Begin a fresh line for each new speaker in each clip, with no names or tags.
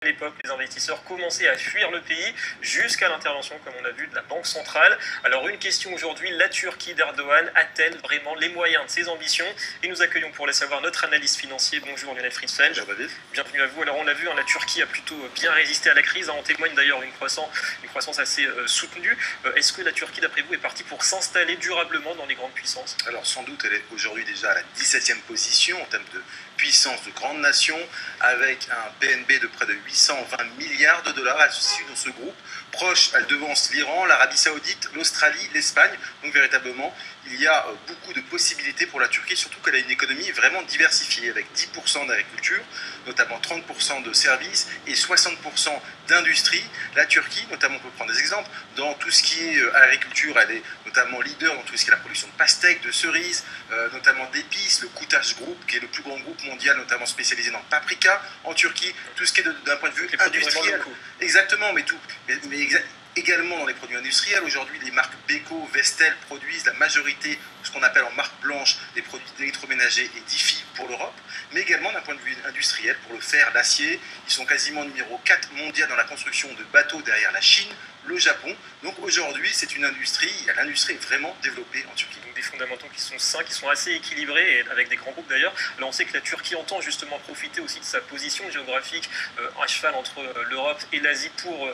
l'époque, les investisseurs commençaient à fuir le pays jusqu'à l'intervention, comme on a vu, de la Banque centrale. Alors une question aujourd'hui, la Turquie d'Erdogan a-t-elle vraiment les moyens de ses ambitions? Et nous accueillons pour le savoir notre analyste financier. Bonjour Lionel Friedfeld.
Bonjour David.
Bienvenue à vous. Alors on l'a vu, la Turquie a plutôt bien résisté à la crise. En témoigne d'ailleurs une croissance assez soutenue. Est-ce que la Turquie, d'après vous, est partie pour s'installer durablement dans les grandes puissances?
Alors sans doute, elle est aujourd'hui déjà à la 17e position en termes de puissance de grande nation, avec un PNB de près de 820 milliards de dollars. Elle se situe dans ce groupe proche, elle devance l'Iran, l'Arabie Saoudite, l'Australie, l'Espagne. Donc véritablement, il y a beaucoup de possibilités pour la Turquie, surtout qu'elle a une économie vraiment diversifiée, avec 10% d'agriculture, notamment 30% de services et 60% d'industrie. La Turquie, notamment, on peut prendre des exemples, dans tout ce qui est agriculture, elle est notamment leader dans tout ce qui est la production de pastèques, de cerises, notamment d'épices, le Kutaş Group, qui est le plus grand groupe mondial, notamment spécialisé dans le paprika en Turquie, tout ce qui est d'un point de vue industriel. Exactement, mais également dans les produits industriels. Aujourd'hui, les marques Beko, Vestel produisent la majorité, ce qu'on appelle en marque blanche, des produits d'électroménager et d'IFI pour l'Europe, mais également d'un point de vue industriel, pour le fer, l'acier. Ils sont quasiment numéro 4 mondial dans la construction de bateaux derrière la Chine, le Japon. Donc aujourd'hui, c'est une industrie, l'industrie est vraiment développée en Turquie.
Donc des fondamentaux qui sont sains, qui sont assez équilibrés, et avec des grands groupes d'ailleurs. Alors on sait que la Turquie entend justement profiter aussi de sa position géographique à cheval entre l'Europe et l'Asie pour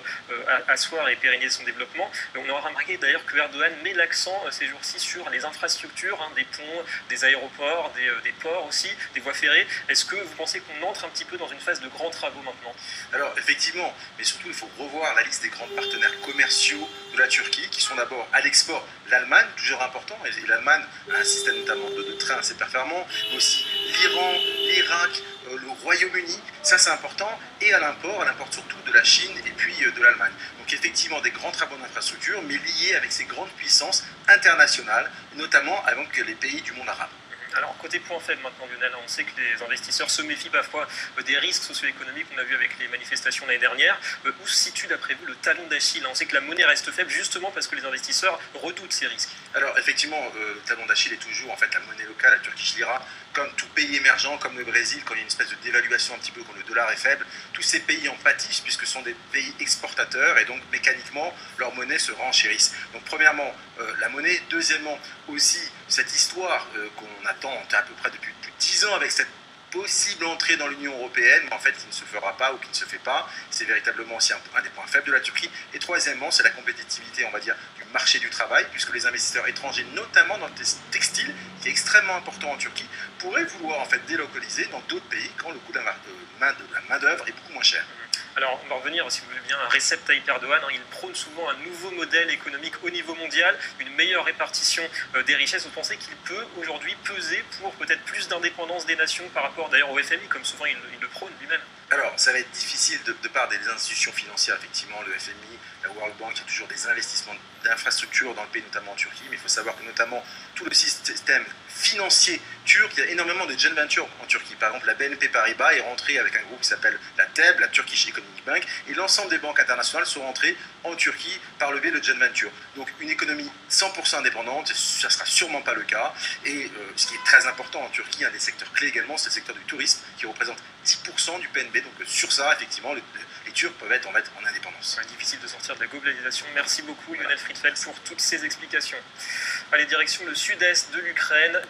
asseoir et pérenniser son développement. On aura remarqué d'ailleurs que Erdogan met l'accent ces jours-ci sur les infrastructures, des ponts, des aéroports, des ports aussi, des voies ferrées. Est-ce que vous pensez qu'on entre un petit peu dans une phase de grands travaux maintenant?
Alors effectivement, mais surtout il faut revoir la liste des grands partenaires commerciaux de la Turquie, qui sont d'abord à l'export l'Allemagne, toujours important, et l'Allemagne a un système notamment de train assez performant, mais aussi l'Iran, l'Irak, le Royaume-Uni, ça c'est important, et à l'import, elle importe surtout de la Chine et puis de l'Allemagne. Donc effectivement des grands travaux d'infrastructure, mais liés avec ces grandes puissances internationales, notamment avec les pays du monde arabe.
Alors, côté point faible maintenant, Lionel, on sait que les investisseurs se méfient parfois des risques socio-économiques qu'on a vu avec les manifestations l'année dernière. Où se situe, d'après vous, le talon d'Achille? On sait que la monnaie reste faible justement parce que les investisseurs redoutent ces risques.
Alors, effectivement, le talon d'Achille est toujours en fait la monnaie locale, la Turkish lira. Comme tout pays émergent, comme le Brésil, quand il y a une espèce de dévaluation un petit peu, quand le dollar est faible, tous ces pays en pâtissent puisque ce sont des pays exportateurs et donc mécaniquement, leur monnaie se renchérisse. Donc, premièrement, la monnaie. Deuxièmement, aussi cette histoire qu'on attend à peu près depuis plus de 10 ans avec cette possible entrée dans l'Union européenne, mais en fait qui ne se fera pas ou qui ne se fait pas. C'est véritablement aussi un des points faibles de la Turquie. Et troisièmement, c'est la compétitivité, on va dire, du marché du travail, puisque les investisseurs étrangers, notamment dans le textile, qui est extrêmement important en Turquie, pourraient vouloir en fait délocaliser dans d'autres pays quand le coût de la main-d'œuvre est beaucoup moins cher.
Alors, on va revenir, si vous voulez bien, à Recep Tayyip Erdogan. Il prône souvent un nouveau modèle économique au niveau mondial, une meilleure répartition des richesses. Vous pensez qu'il peut aujourd'hui peser pour peut-être plus d'indépendance des nations par rapport d'ailleurs au FMI, comme souvent il le prône lui-même?
Alors, ça va être difficile de part des institutions financières, effectivement, le FMI, la World Bank, il y a toujours des investissements d'infrastructures dans le pays, notamment en Turquie, mais il faut savoir que notamment tout le système financier turc, il y a énormément de joint ventures en Turquie. Par exemple, la BNP Paribas est rentrée avec un groupe qui s'appelle la TEB, la Turkish Economic Bank, et l'ensemble des banques internationales sont rentrées en Turquie par le biais de joint ventures. Donc une économie 100% indépendante, ça ne sera sûrement pas le cas. Et ce qui est très important en Turquie, un des secteurs clés également, c'est le secteur du tourisme, qui représente 10% du PNB. Donc sur ça, effectivement, les Turcs peuvent être en indépendance.
C'est difficile de sortir de la globalisation. Merci beaucoup Lionel Friedfeld pour toutes ces explications. Allez, direction le sud-est de l'Ukraine.